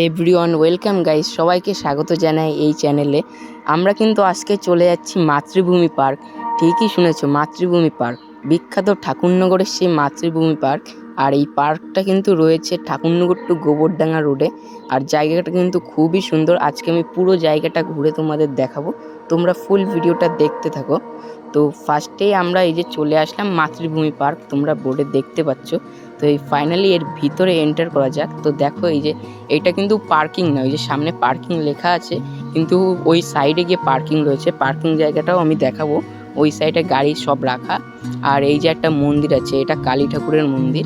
Everyone welcome guys, সবাইকে স্বাগত জানাই এই চ্যানেলে। আমরা কিন্তু আজকে চলে যাচ্ছি মাতৃভূমি পার্ক। ঠিকই শুনেছো, মাতৃভূমি পার্ক, বিখ্যাত ঠাকুরনগরের সেই মাতৃভূমি পার্ক। আর এই পার্কটা কিন্তু রয়েছে ঠাকুরনগর টু গোবরডাঙ্গা রোডে। আর জায়গাটা কিন্তু খুবই সুন্দর। আজকে আমি পুরো জায়গাটা ঘুরে তোমাদের দেখাবো, তোমরা ফুল ভিডিওটা দেখতে থাকো। তো ফার্স্টেই আমরা এই যে চলে আসলাম মাতৃভূমি পার্ক, তোমরা বোর্ডে দেখতে পাচ্ছ। তো এই ফাইনালি এর ভিতরে এন্টার করা যাক। তো দেখো এই যে এটা কিন্তু পার্কিং না, ওই যে সামনে পার্কিং লেখা আছে, কিন্তু ওই সাইডে গিয়ে পার্কিং রয়েছে। পার্কিং জায়গাটাও আমি দেখাবো, ওই সাইডে গাড়ি সব রাখা। আর এই যে একটা মন্দির আছে, এটা কালী ঠাকুরের মন্দির।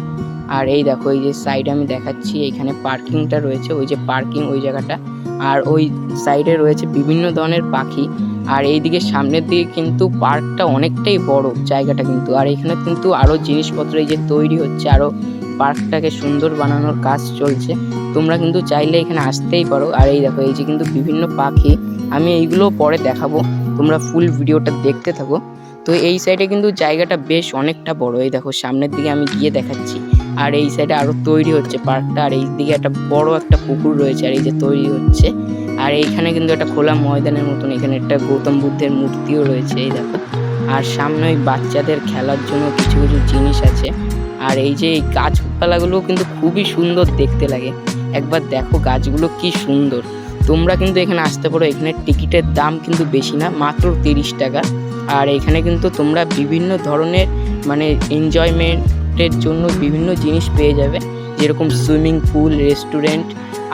আর এই দেখো এই যে সাইডে আমি দেখাচ্ছি, এইখানে পার্কিংটা রয়েছে, ওই যে পার্কিং ওই জায়গাটা। আর ওই সাইডে রয়েছে বিভিন্ন ধরনের পাখি। আর এইদিকে সামনের দিকে কিন্তু পার্কটা অনেকটাই বড় জায়গাটা কিন্তু। আর এখানে কিন্তু আরও জিনিসপত্র এই যে তৈরি হচ্ছে, আরও পার্কটাকে সুন্দর বানানোর কাজ চলছে। তোমরা কিন্তু চাইলে এখানে আসতেই পারো। আর এই দেখো এই যে কিন্তু বিভিন্ন পাখি, আমি এইগুলো পরে দেখাবো, তোমরা ফুল ভিডিওটা দেখতে থাকো। তো এই সাইডে কিন্তু জায়গাটা বেশ অনেকটা বড়, এই দেখো সামনের দিকে আমি গিয়ে দেখাচ্ছি। আর এই সাইডে আরও তৈরি হচ্ছে পার্কটা। আর এই দিকে একটা বড় একটা পুকুর রয়েছে, আর এই যে তৈরি হচ্ছে। আর এইখানে কিন্তু একটা খোলা ময়দানের মতন, এখানে একটা গৌতম বুদ্ধের মূর্তিও রয়েছে, এই দেখো। আর সামনে ওই বাচ্চাদের খেলার জন্য কিছু কিছু জিনিস আছে। আর এই যে এই গাছপালাগুলো কিন্তু খুবই সুন্দর দেখতে লাগে, একবার দেখো গাছগুলো কি সুন্দর। তোমরা কিন্তু এখানে আসতে পারো, এখানে টিকিটের দাম কিন্তু বেশি না, মাত্র 30 টাকা। আর এখানে কিন্তু তোমরা বিভিন্ন ধরনের মানে এনজয়মেন্টের জন্য বিভিন্ন জিনিস পেয়ে যাবে, যেরকম সুইমিং পুল, রেস্টুরেন্ট,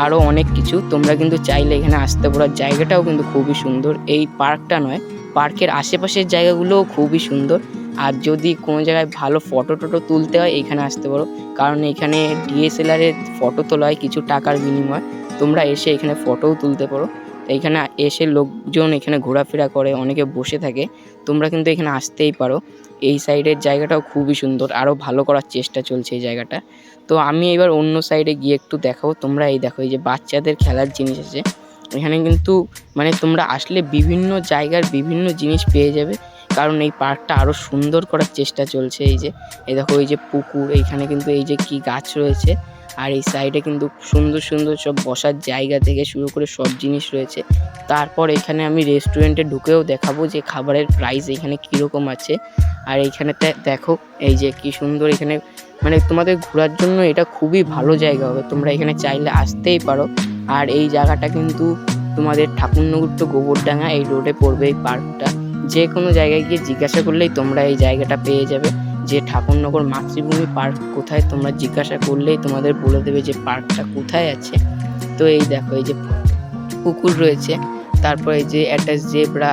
আরও অনেক কিছু। তোমরা কিন্তু চাইলে এখানে আসতে পারো। জায়গাটাও কিন্তু খুবই সুন্দর, এই পার্কটা নয়, পার্কের আশেপাশের জায়গাগুলোও খুবই সুন্দর। আর যদি কোনো জায়গায় ভালো ফটো টটো তুলতে হয় এখানে আসতে পারো, কারণ এখানে ডিএসএলআরের ফটো তোলা হয় কিছু টাকার বিনিময়। তোমরা এসে এখানে ফটোও তুলতে পারো। এইখানে এসে লোকজন এখানে ঘোরাফেরা করে, অনেকে বসে থাকে। তোমরা কিন্তু এখানে আসতেই পারো। এই সাইডের জায়গাটাও খুবই সুন্দর, আরও ভালো করার চেষ্টা চলছে এই জায়গাটা। তো আমি এবার অন্য সাইডে গিয়ে একটু দেখাবো। তোমরা এই দেখো এই যে বাচ্চাদের খেলার জিনিস আছে এখানে, কিন্তু মানে তোমরা আসলে বিভিন্ন জায়গার বিভিন্ন জিনিস পেয়ে যাবে, কারণ এই পার্কটা আরও সুন্দর করার চেষ্টা চলছে। এই দেখো এই যে পুকুর, এইখানে কিন্তু এই যে কি গাছ রয়েছে। আর এই সাইডে কিন্তু সুন্দর সুন্দর সব বসার জায়গা থেকে শুরু করে সব জিনিস রয়েছে। তারপর এখানে আমি রেস্টুরেন্টে ঢুকেও দেখাবো যে খাবারের প্রাইস এখানে কীরকম আছে। আর এইখানেতে দেখো এই যে কি সুন্দর, এখানে মানে তোমাদের ঘোরার জন্য এটা খুবই ভালো জায়গা হবে, তোমরা এখানে চাইলে আসতেই পারো। আর এই জায়গাটা কিন্তু তোমাদের ঠাকুরনগর টু গোবরডাঙ্গা এই রোডে পড়বে এই পার্কটা। যে কোনো জায়গায় গিয়ে জিজ্ঞাসা করলেই তোমরা এই জায়গাটা পেয়ে যাবে, যে ঠাকুরনগর মাতৃভূমি পার্ক কোথায়। তোমরা জিজ্ঞাসা করলেই তোমাদের বলে দেবে যে পার্কটা কোথায় আছে। তো এই দেখো এই যে পুকুর রয়েছে, তারপরে এই যে একটা জেব্রা।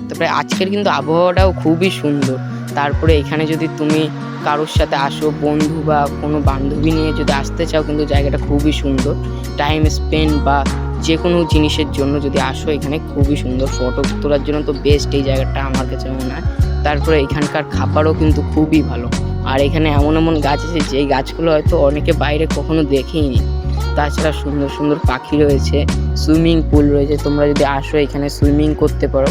তারপরে আজকের কিন্তু আবহাওয়াটাও খুবই সুন্দর। তারপরে এখানে যদি তুমি কারোর সাথে আসো, বন্ধু বা কোনো বান্ধবী নিয়ে যদি আসতে চাও, কিন্তু জায়গাটা খুবই সুন্দর। টাইম স্পেন্ড বা যে কোনো জিনিসের জন্য যদি আসো, এখানে খুবই সুন্দর। ফটো তোলার জন্য তো বেস্ট এই জায়গাটা আমার কাছে মনে হয়। তারপরে এখানকার খাবারও কিন্তু খুবই ভালো। আর এখানে এমন এমন গাছ আছে যেই গাছগুলো হয়তো অনেকে বাইরে কখনো দেখেইনি। তাছাড়া সুন্দর সুন্দর পাখি রয়েছে, সুইমিং পুল রয়েছে। তোমরা যদি আসো এখানে সুইমিং করতে পারো,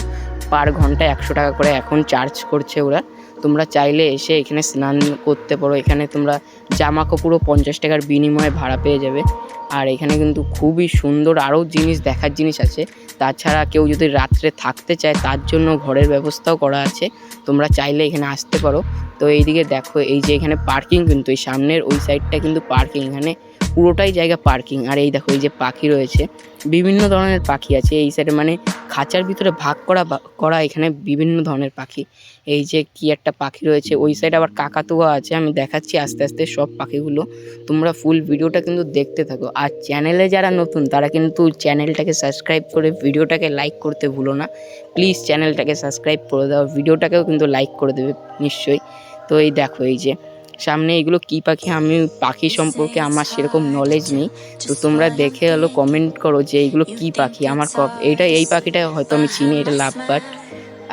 পার ঘন্টা 100 টাকা করে এখন চার্জ করছে ওরা। তোমরা চাইলে এসে এখানে স্নান করতে পারো। এখানে তোমরা জামা কাপড়ও 50 টাকার বিনিময়ে ভাড়া পেয়ে যাবে। আর এখানে কিন্তু খুবই সুন্দর আরও জিনিস, দেখার জিনিস আছে। তাছাড়া কেউ যদি রাত্রে থাকতে চায় তার জন্য ঘরের ব্যবস্থাও করা আছে, তোমরা চাইলে এখানে আসতে পারো। তো এইদিকে দেখো এই যে এখানে পার্কিং, কিন্তু এই সামনের ওই সাইডটা কিন্তু পার্কিং, এখানে পুরোটাই জায়গা পার্কিং। আর এই দেখো এই যে পাখি রয়েছে, বিভিন্ন ধরনের পাখি আছে এই সাইডে, মানে খাঁচার ভিতরে ভাগ করা এখানে বিভিন্ন ধরনের পাখি। এই যে কি একটা পাখি রয়েছে, ওই সাইডে আবার কাকাতুয়া আছে, আমি দেখাচ্ছি আস্তে আস্তে সব পাখিগুলো। তোমরা ফুল ভিডিওটা কিন্তু দেখতে থাকো। আর চ্যানেলে যারা নতুন তারা কিন্তু চ্যানেলটাকে সাবস্ক্রাইব করে ভিডিওটাকে লাইক করতে ভুলো না। প্লিজ চ্যানেলটাকে সাবস্ক্রাইব করে দাও, ভিডিওটাকেও কিন্তু লাইক করে দেবে নিশ্চয়ই। তো এই দেখো এই যে সামনে এগুলো কি পাখি, আমি পাখি সম্পর্কে আমার সেরকম নলেজ নেই। তো তোমরা দেখে হলো কমেন্ট করো যে এইগুলো কি পাখি। আমার এই পাখিটা হয়তো আমি চিনি, এটা লাভ বাট।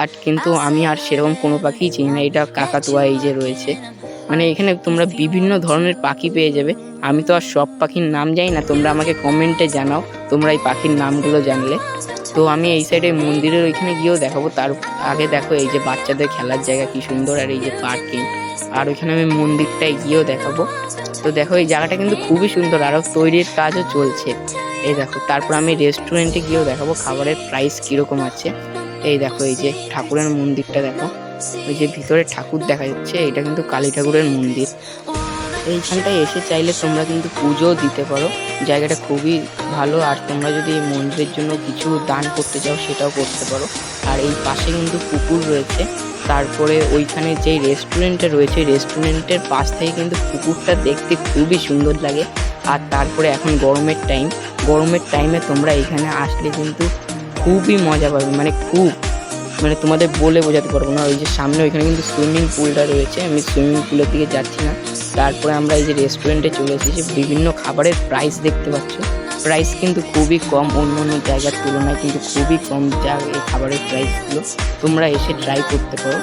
আর কিন্তু আমি আর সেরকম কোনো পাখিই চিনি না। এটা কাকাতুয়া এই যে রয়েছে, মানে এখানে তোমরা বিভিন্ন ধরনের পাখি পেয়ে যাবে। আমি তো আর সব পাখির নাম জানি না, তোমরা আমাকে কমেন্টে জানাও তোমরা এই পাখির নামগুলো জানলে। তো আমি এই সাইডে মন্দিরের ওইখানে গিয়েও দেখাবো। তার আগে দেখো এই যে বাচ্চাদের খেলার জায়গা কি সুন্দর, আর এই যে পার্কিং। আর ওইখানে আমি মন্দিরটায় গিয়েও দেখাবো। তো দেখো এই জায়গাটা কিন্তু খুবই সুন্দর, আরও তৈরির কাজও চলছে। এই দেখো, তারপর আমি রেস্টুরেন্টে গিয়েও দেখাবো খাবারের প্রাইস কীরকম আছে। এই দেখো, এই যে ঠাকুরের মন্দিরটা দেখো, ওই যে ভিতরে ঠাকুর দেখা যাচ্ছে, এটা কিন্তু কালী ঠাকুরের মন্দির। এইখানটায় এসে চাইলে তোমরা কিন্তু পুজোও দিতে পারো, জায়গাটা খুবই ভালো। আর তোমরা যদি এই মন্দিরের জন্য কিছু দান করতে চাও সেটাও করতে পারো। আর এই পাশে কিন্তু পুকুর রয়েছে। তারপরে ওইখানে যেই রেস্টুরেন্টটা রয়েছে, রেস্টুরেন্টের পাশ থেকে কিন্তু পুকুরটা দেখতে খুবই সুন্দর লাগে। আর তারপরে এখন গরমের টাইমে তোমরা এখানে আসলে কিন্তু খুবই মজা পাবে, মানে তোমাদের বলে বোঝাতে পারবো না। ওই যে সামনে ওইখানে কিন্তু সুইমিং পুলটা রয়েছে, আমি সুইমিং পুলের দিকে যাচ্ছি না। তারপরে আমরা এই যে রেস্টুরেন্টে চলে এসেছি, বিভিন্ন খাবারের প্রাইস দেখতে পাচ্ছ। প্রাইস কিন্তু খুবই কম, অন্য অন্য জায়গার তুলনায় কিন্তু খুবই কম যা এই খাবারের প্রাইসগুলো। তোমরা এসে ট্রাই করতে পারো।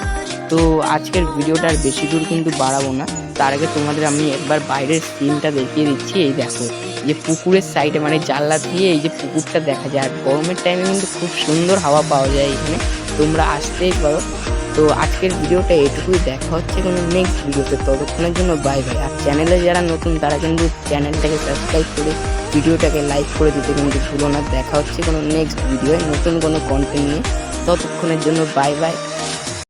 তো আজকের ভিডিওটা আর বেশি দূর কিন্তু বাড়াবো না, তার আগে তোমাদের আমি একবার বাইরের সিনটা দেখিয়ে দিচ্ছি। এই দেখো, যে পুকুরের সাইডে মানে জানলা দিয়ে এই যে পুকুরটা দেখা যায়। আর গরমের টাইমে কিন্তু খুব সুন্দর হাওয়া পাওয়া যায় এখানে, তোমরা আসতেই পারো। তো আজকের ভিডিওটা এটুকুই, দেখা হচ্ছে কোনো নেক্সট ভিডিওতে। ততক্ষণের জন্য বাই বাই। আর চ্যানেলে যারা নতুন তারা কিন্তু চ্যানেলটাকে সাবস্ক্রাইব করে ভিডিওটাকে লাইক করে দিতে কিন্তু ভুলো না। দেখা হচ্ছে কোনো নেক্সট ভিডিওয় নতুন কোনো কন্টেন্ট নিয়ে। ততক্ষণের জন্য বাই বাই।